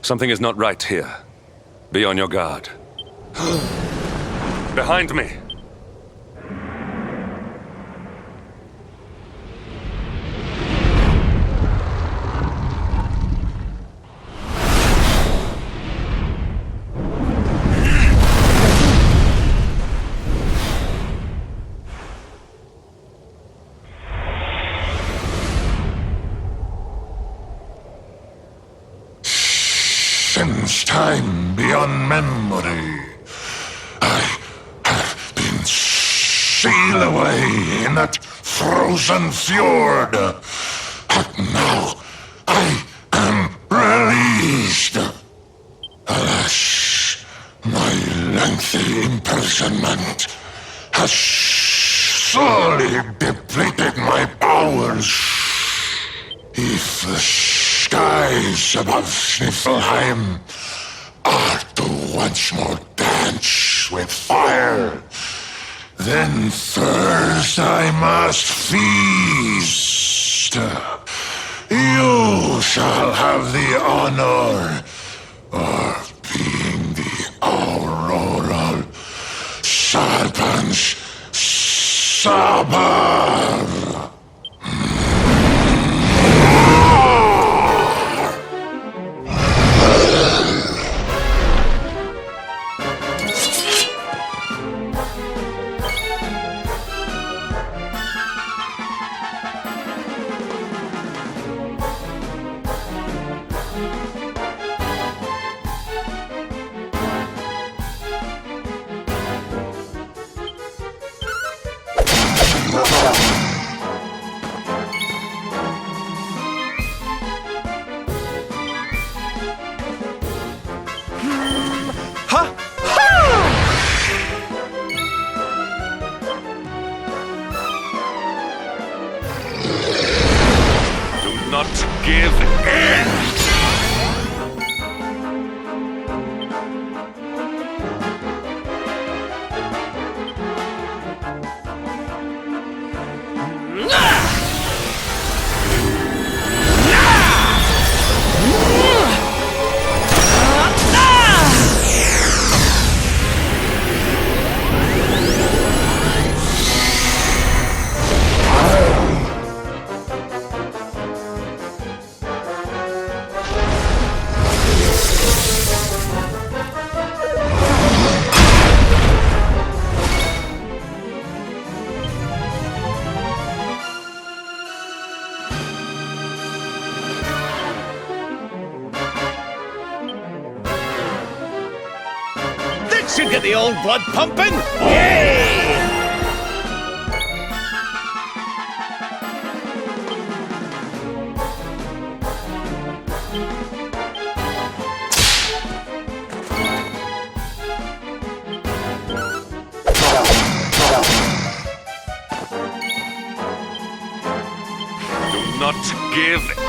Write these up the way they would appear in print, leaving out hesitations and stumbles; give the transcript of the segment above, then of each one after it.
Something is not right here. Be on your guard. Behind me! Since time beyond memory, I have been sealed away in that frozen fjord. But now I am released. Alas, my lengthy imprisonment has slowly depleted my powers. If the skies above Sniffelheim are to once more dance with fire, then first I must feast. You shall have the honor of being the auroral serpent's Sabar. Not give in! Should get the old blood pumping. Yay! Do not give in!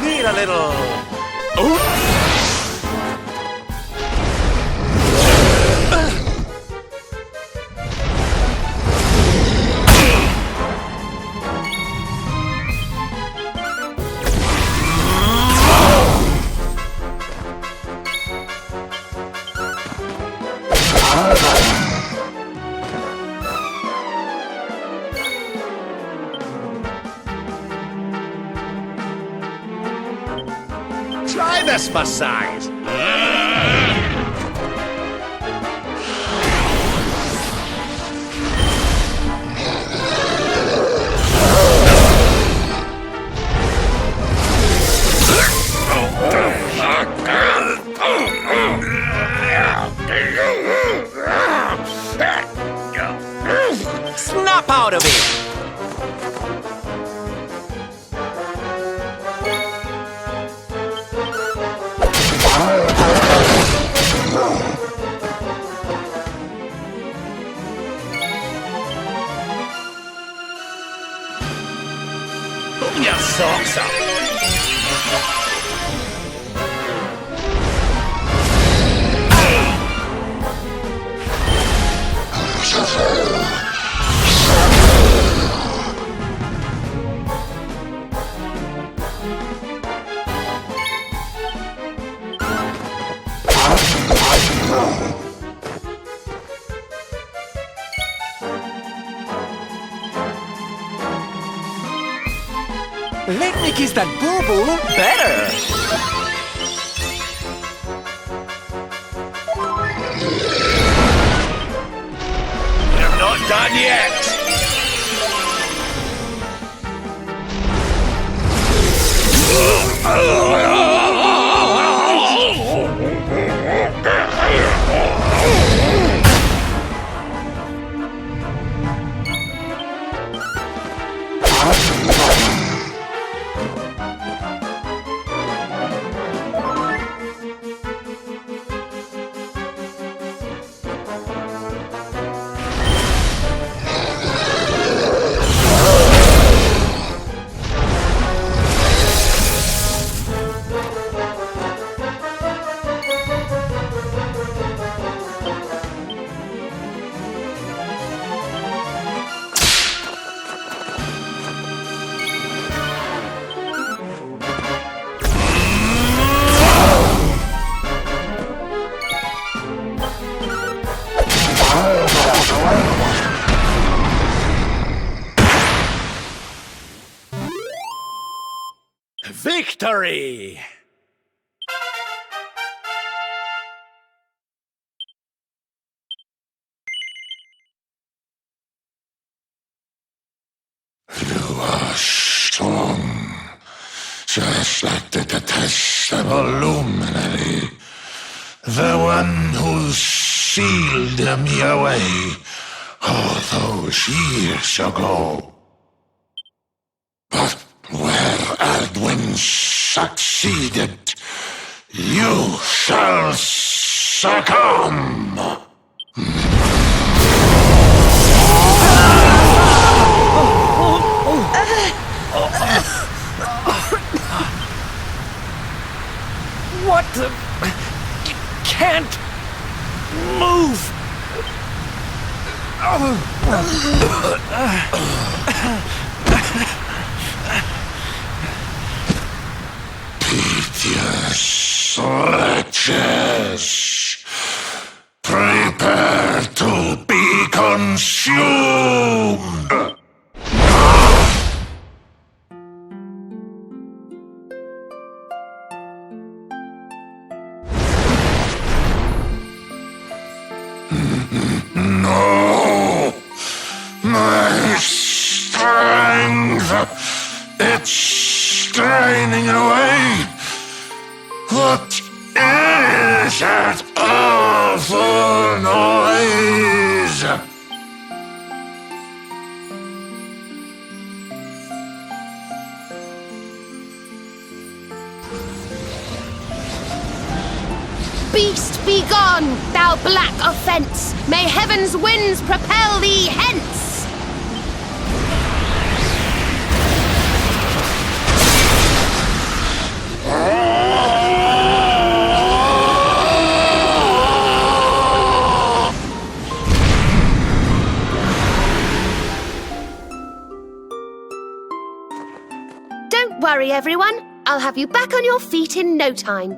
Need a little... Try this for size. Snap out of it! Pull your socks up. Let me kiss that boo-boo better! We're not done yet. Victory! You are strong, just like the detestable luminary, the one who sealed me away all those years ago. But where Aldwin succeeded, you shall succumb. What the... Can't... move! Piteous wretches, prepare to be consumed! No! My strength! It's straining away! What is that awful noise? Beast, be gone, thou black offence! May heaven's winds propel thee hence! Don't worry, everyone. I'll have you back on your feet in no time.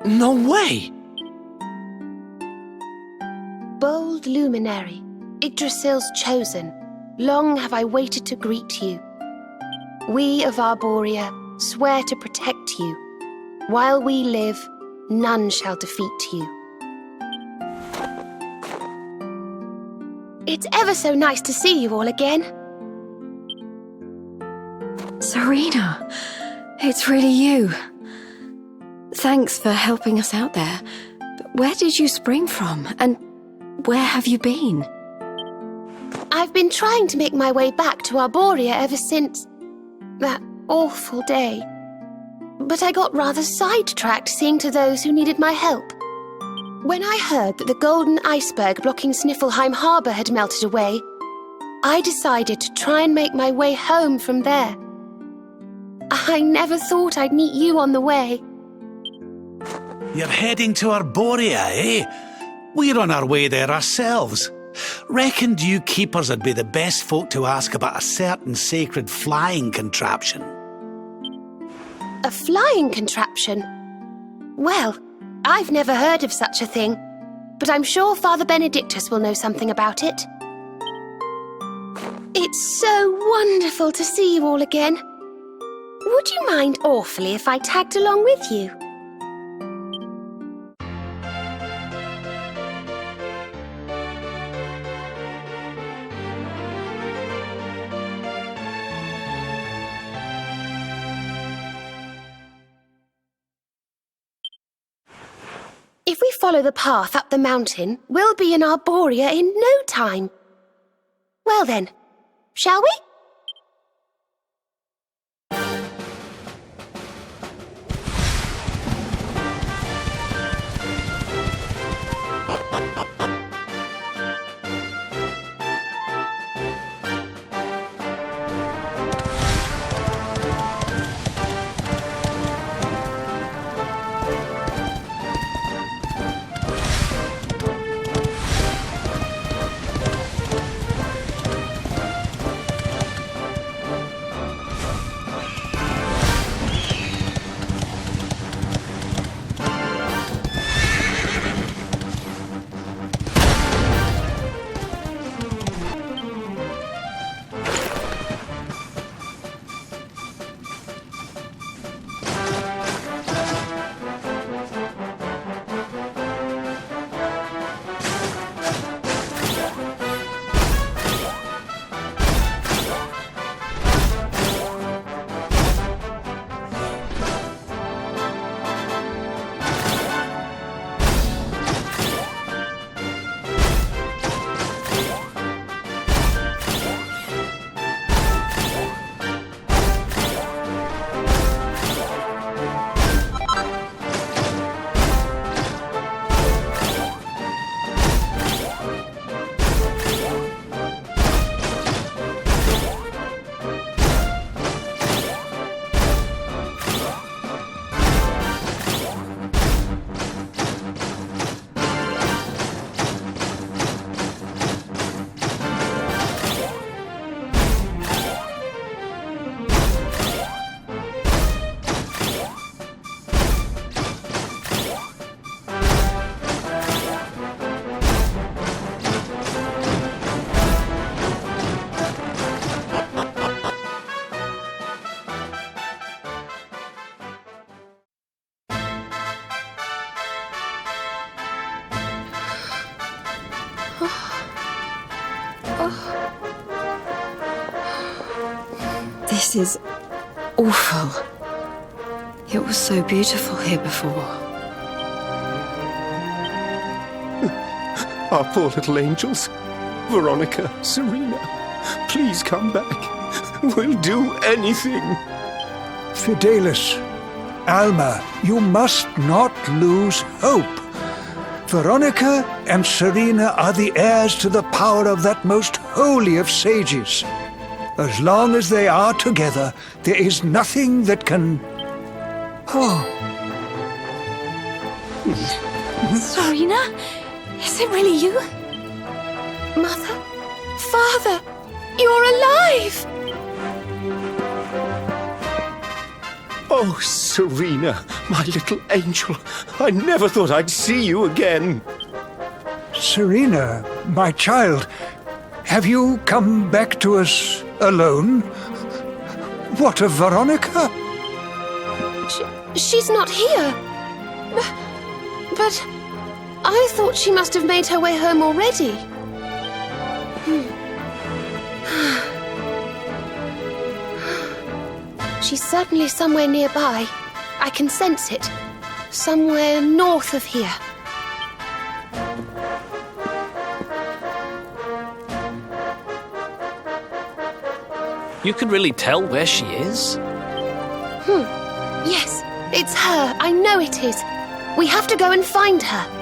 No way! Bold luminary, Yggdrasil's chosen, long have I waited to greet you. We of Arbolia swear to protect you. While we live, none shall defeat you. It's ever so nice to see you all again. Serena, it's really you. Thanks for helping us out there. But where did you spring from, and where have you been? I've been trying to make my way back to Arbolia ever since that awful day. But I got rather sidetracked seeing to those who needed my help. When I heard that the golden iceberg blocking Sniffelheim Harbour had melted away, I decided to try and make my way home from there. I never thought I'd meet you on the way. You're heading to Arbolia, eh? We're on our way there ourselves. Reckoned you keepers would be the best folk to ask about a certain sacred flying contraption. A flying contraption? Well, I've never heard of such a thing, but I'm sure Father Benedictus will know something about it. It's so wonderful to see you all again. Would you mind awfully if I tagged along with you? If we follow the path up the mountain, we'll be in Arbolia in no time. Well then, shall we? This is awful. It was so beautiful here before. Our poor little angels. Veronica, Serena, please come back. We'll do anything. Fidelis, Alma, you must not lose hope. Veronica and Serena are the heirs to the power of that most holy of sages. As long as they are together, there is nothing that can... Oh. Serena? Is it really you? Mother? Father? You're alive! Oh, Serena, My little angel, I never thought I'd see you again. Serena, my child, have you come back to us alone? What of Veronica? She's not here. But I thought she must have made her way home already. She's certainly somewhere nearby. I can sense it. Somewhere north of here. You can really tell where she is? Yes, it's her. I know it is. We have to go and find her.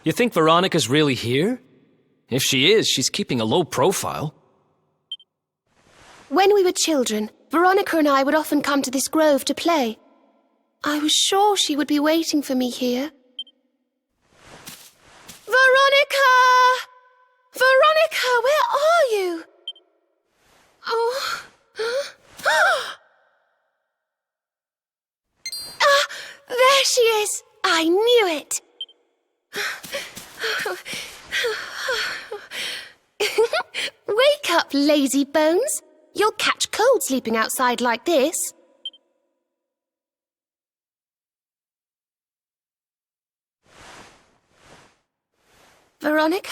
You think Veronica's really here? If she is, she's keeping a low profile. When we were children, Veronica and I would often come to this grove to play. I was sure she would be waiting for me here. Veronica! Veronica, where are you? Oh. Ah, there she is! I knew it! Wake up, lazy bones. You'll catch cold sleeping outside like this. Veronica?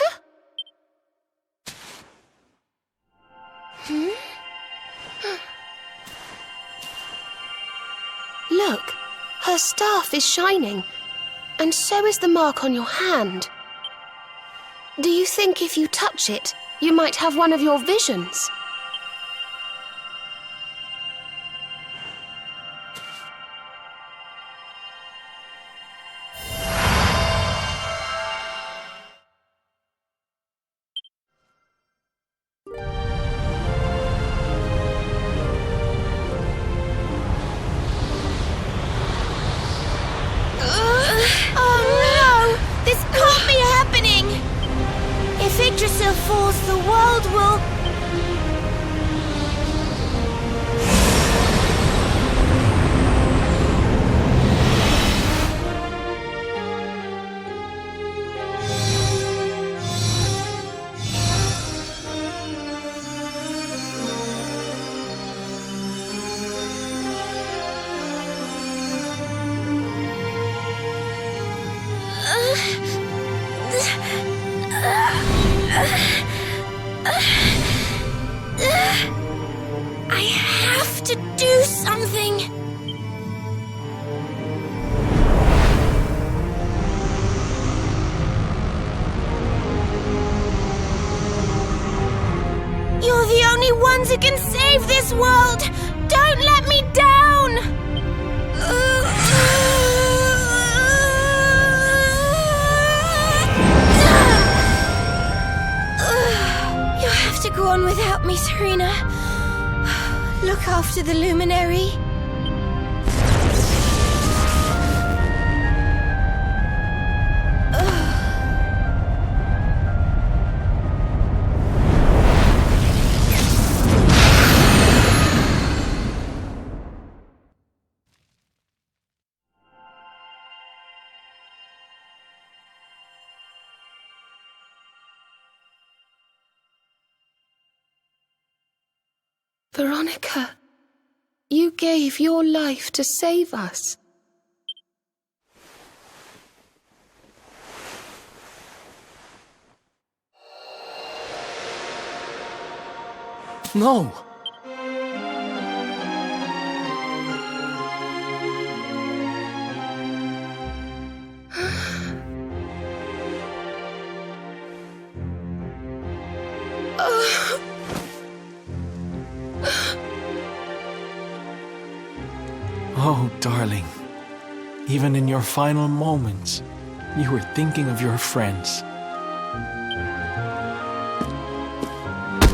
Look, her staff is shining, and so is the mark on your hand. Do you think if you touch it, you might have one of your visions? Falls, the world will... I have to do something. You're the only ones who can save this world. Don't let me down. You'll have to go on without me, Serena. Look after the luminary. Veronica, you gave your life to save us. No! darling. Even in your final moments, you were thinking of your friends.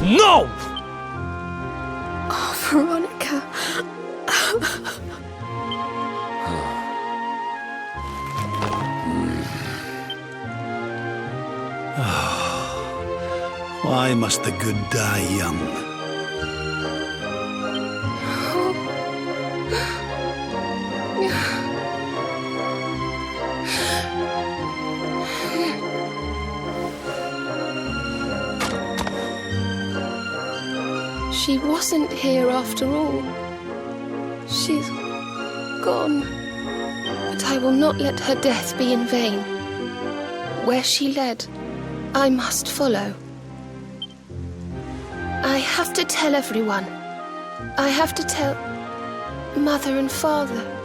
No! Oh, Veronica. Why must the good die young? She wasn't here after all. She's gone. But I will not let her death be in vain. Where she led, I must follow. I have to tell everyone. I have to tell Mother and Father.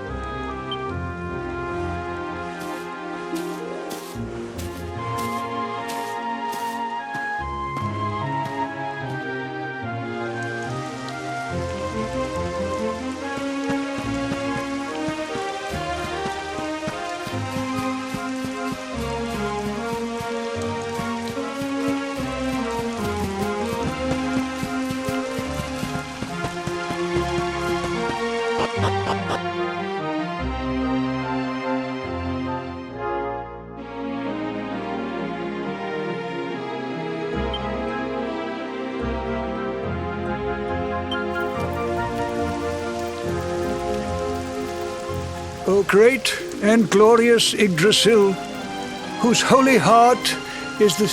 O great and glorious Yggdrasil, whose holy heart is the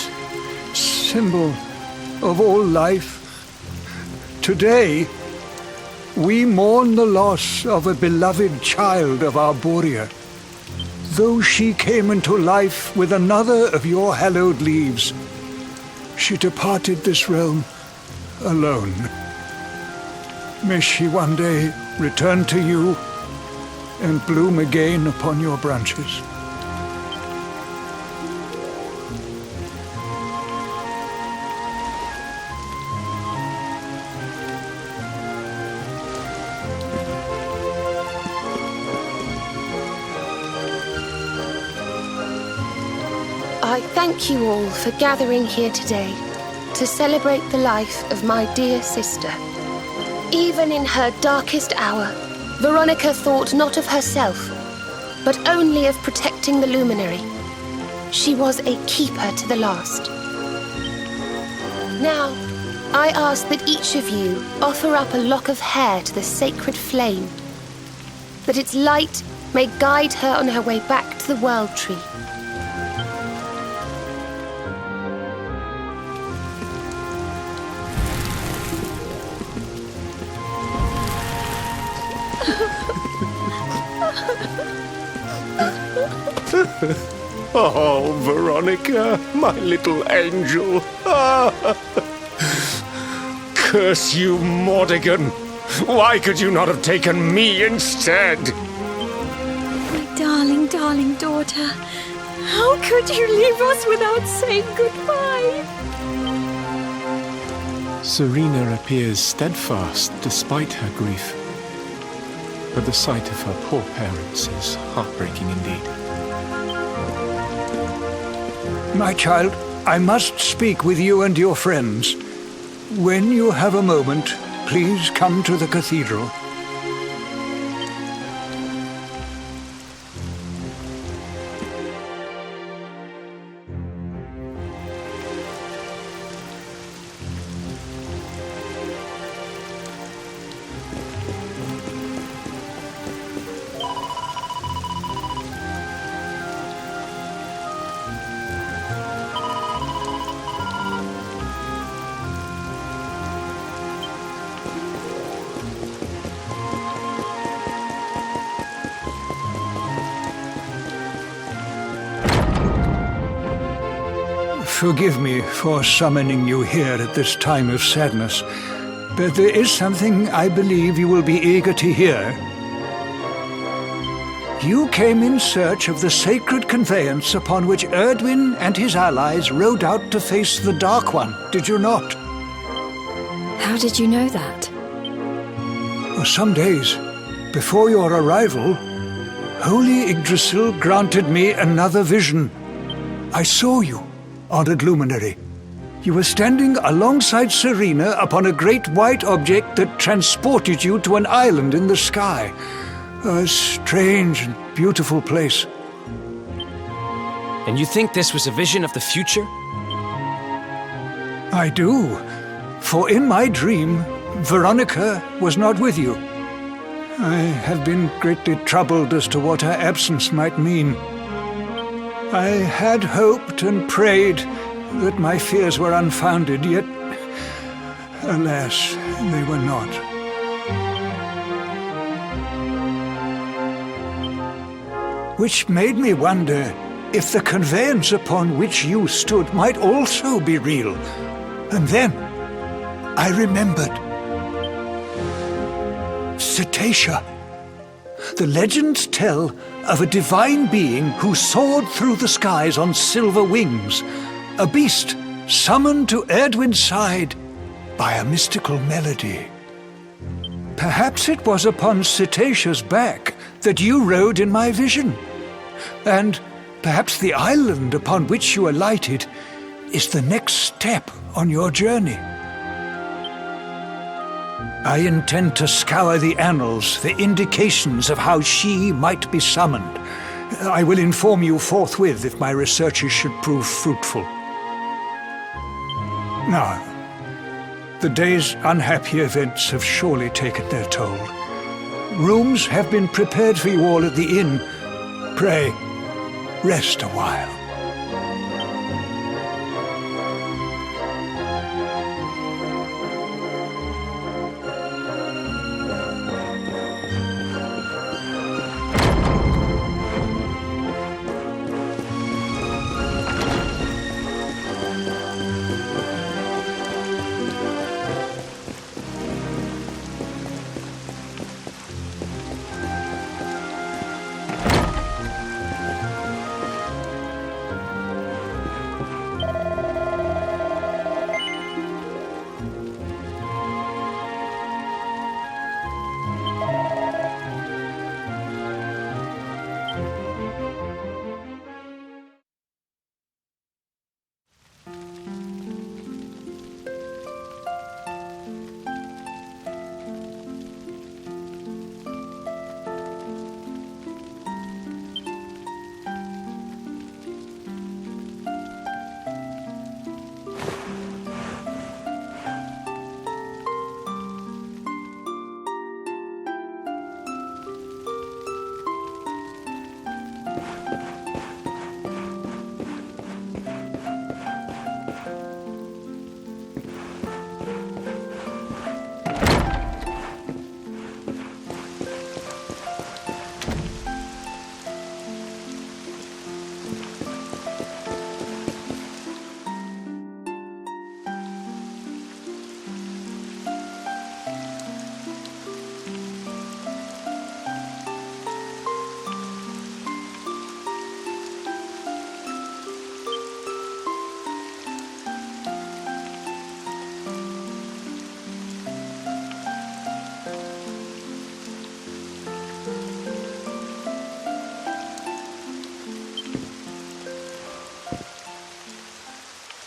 symbol of all life, today we mourn the loss of a beloved child of Arbolia. Though she came into life with another of your hallowed leaves, she departed this realm alone. May she one day return to you and bloom again upon your branches. I thank you all for gathering here today to celebrate the life of my dear sister. Even in her darkest hour, Veronica thought not of herself, but only of protecting the luminary. She was a keeper to the last. Now, I ask that each of you offer up a lock of hair to the sacred flame, that its light may guide her on her way back to the World Tree. Oh, Veronica, my little angel. Curse you, Mordigan. Why could you not have taken me instead? My darling, darling daughter. How could you leave us without saying goodbye? Serena appears steadfast despite her grief. But the sight of her poor parents is heartbreaking indeed. My child, I must speak with you and your friends. When you have a moment, please come to the cathedral. Forgive me for summoning you here at this time of sadness, but there is something I believe you will be eager to hear. You came in search of the sacred conveyance upon which Erdwin and his allies rode out to face the Dark One, did you not? How did you know that? For some days, Before your arrival, Holy Yggdrasil granted me another vision. I saw you, honored luminary. You were standing alongside Serena upon a great white object that transported you to an island in the sky. A strange and beautiful place. And you think this was a vision of the future? I do, for in my dream, Veronica was not with you. I have been greatly troubled as to what her absence might mean. I had hoped and prayed that my fears were unfounded, yet, alas, they were not. Which made me wonder if the conveyance upon which you stood might also be real. And then I remembered. Cetacea. The legends tell of a divine being who soared through the skies on silver wings, a beast summoned to Erdwin's side by a mystical melody. Perhaps it was upon Cetacea's back that you rode in my vision, and perhaps the island upon which you alighted is the next step on your journey. I intend to scour the annals for indications of how she might be summoned. I will inform you forthwith if my researches should prove fruitful. Now, the day's unhappy events have surely taken their toll. Rooms have been prepared for you all at the inn. Pray, rest a while.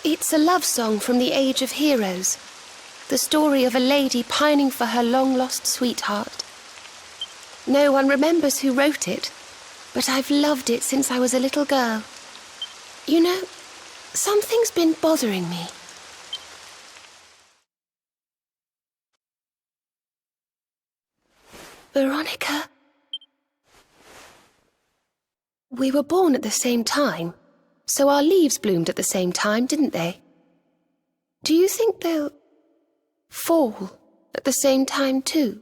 It's a love song from the Age of Heroes. The story of a lady pining for her long-lost sweetheart. No one remembers who wrote it, but I've loved it since I was a little girl. You know, something's been bothering me. Veronica? We were born at the same time. So our leaves bloomed at the same time, didn't they? Do you think they'll fall at the same time too?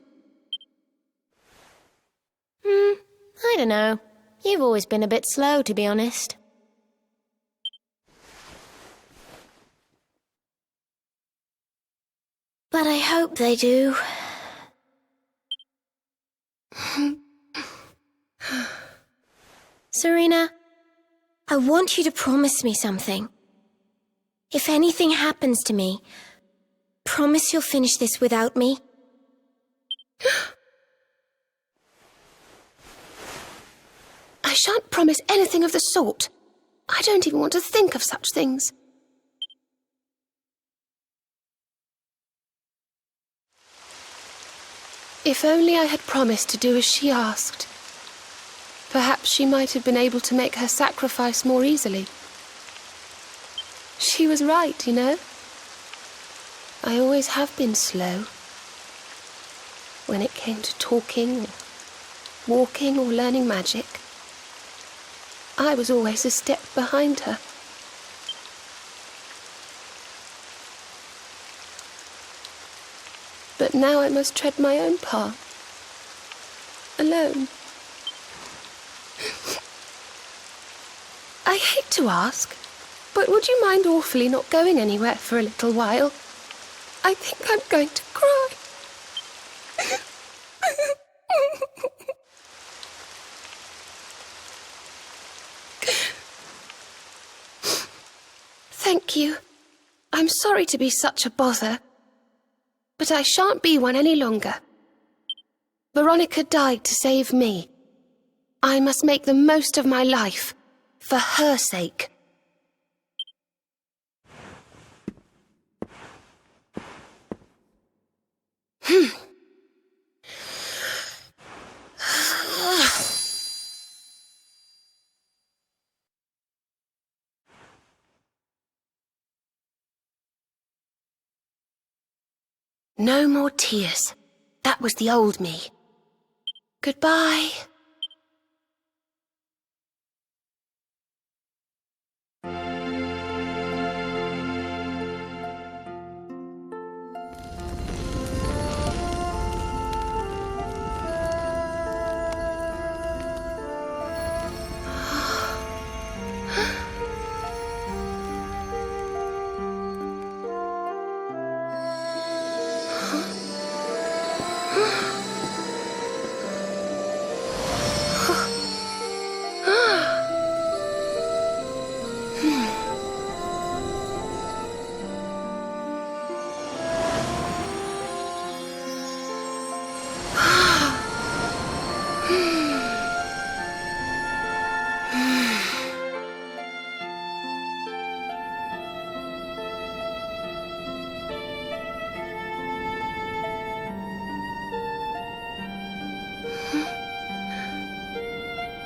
I don't know. You've always been a bit slow, to be honest. But I hope they do. Serena, I want you to promise me something. If anything happens to me, promise you'll finish this without me. I shan't promise anything of the sort. I don't even want to think of such things. If only I had promised to do as she asked. Perhaps she might have been able to make her sacrifice more easily. She was right, you know. I always have been slow. When it came to talking, or walking, or learning magic, I was always a step behind her. But now I must tread my own path, alone. I hate to ask, but would you mind awfully not going anywhere for a little while? I think I'm going to cry. Thank you. I'm sorry to be such a bother, but I shan't be one any longer. Veronica died to save me. I must make the most of my life, for her sake. No more tears. That was the old me. Goodbye.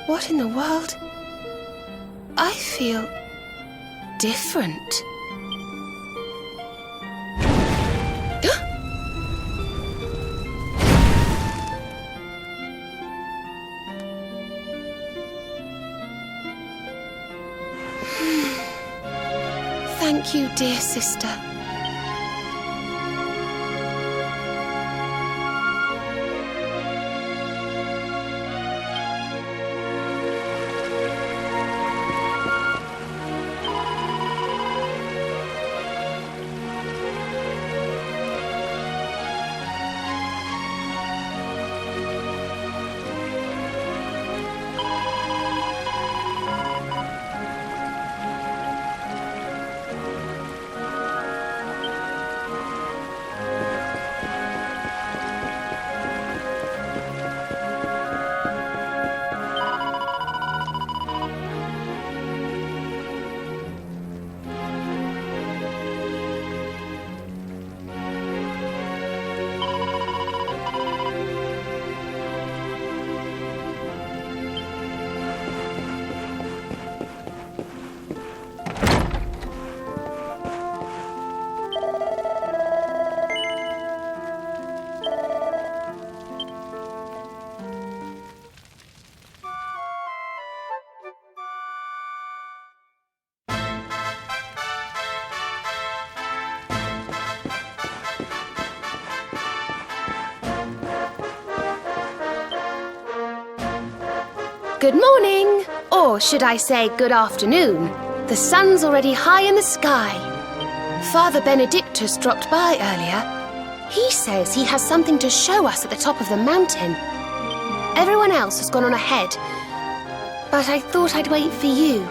What in the world? I feel different. Thank you, dear sister. Good morning, or should I say good afternoon. The sun's already high in the sky. Father Benedictus dropped by earlier. He says he has something to show us at the top of the mountain. Everyone else has gone on ahead, but I thought I'd wait for you.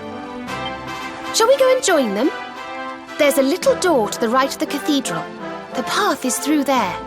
Shall we go and join them? There's a little door to the right of the cathedral. The path is through there.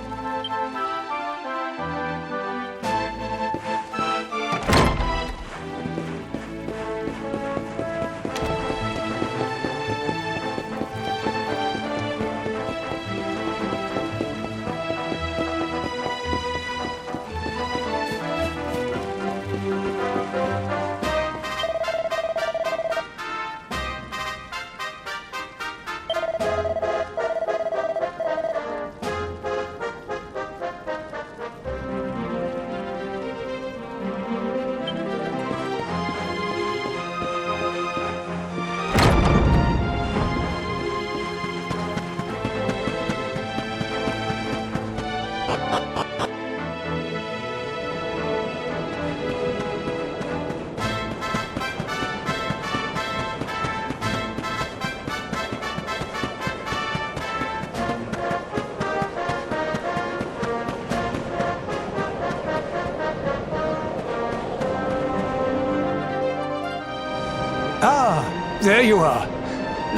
there you are.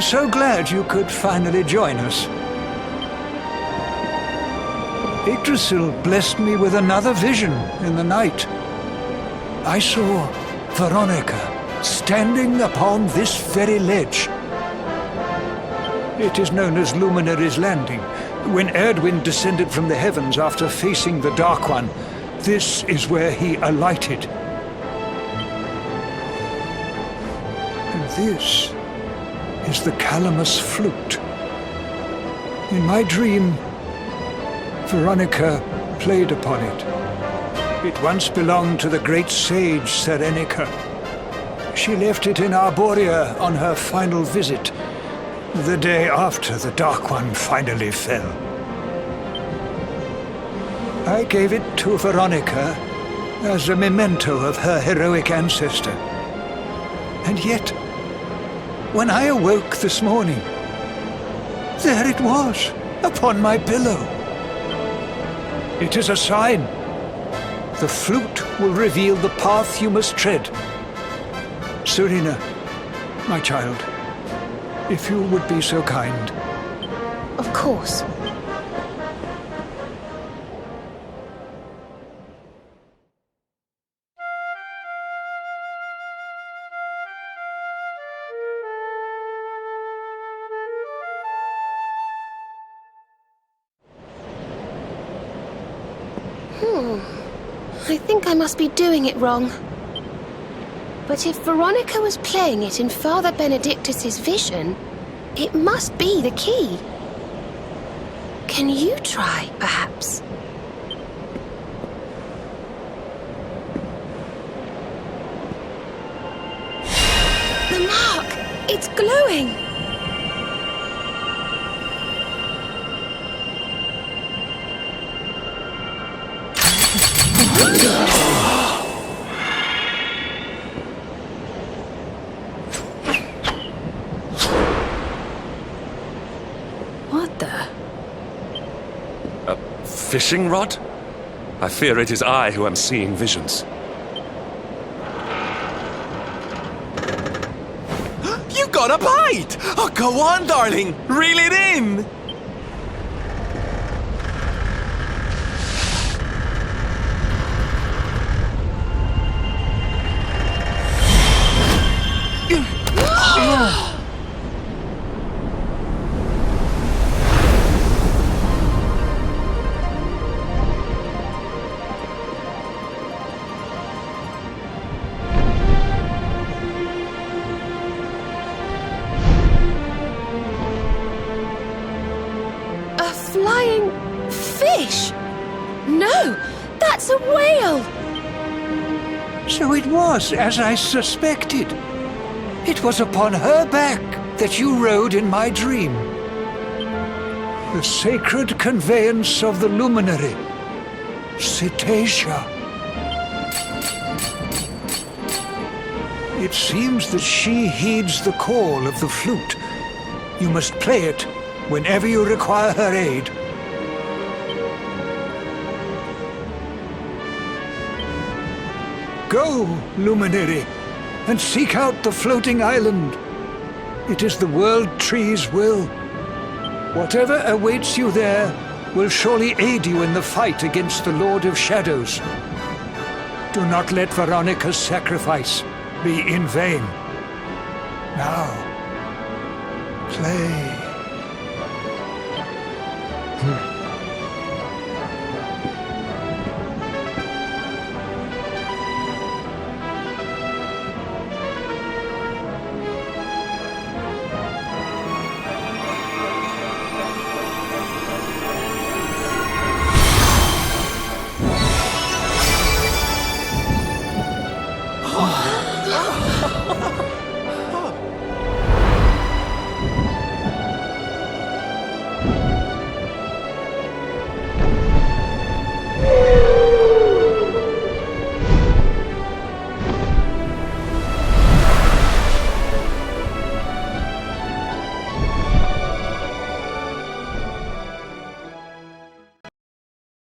So glad you could finally join us. Yggdrasil blessed me with another vision in the night. I saw Veronica standing upon this very ledge. It is known as Luminary's Landing. When Erdwin descended from the heavens after facing the Dark One, this is where he alighted. And this is the Calamus flute. In my dream, Veronica played upon it. It once belonged to the great sage Serenica. She left it in Arbolia on her final visit, the day after the Dark One finally fell. I gave it to Veronica as a memento of her heroic ancestor. And yet, when I awoke this morning, there it was, upon my pillow. It is a sign. The flute will reveal the path you must tread. Serena, my child, if you would be so kind. Of course. I think I must be doing it wrong. But if Veronica was playing it in Father Benedictus's vision, it must be the key. Can you try, perhaps? The mark! It's glowing! What the? A fishing rod? I fear it is I who am seeing visions. You got a bite! Oh, go on, darling! Reel it in! That's a whale! So it was as I suspected. It was upon her back that you rode in my dream. The sacred conveyance of the luminary, Cetacea. It seems that she heeds the call of the flute. You must play it whenever you require her aid. Go, luminary, and seek out the floating island. It is the World Tree's will. Whatever awaits you there will surely aid you in the fight against the Lord of Shadows. Do not let Veronica's sacrifice be in vain. Now, play.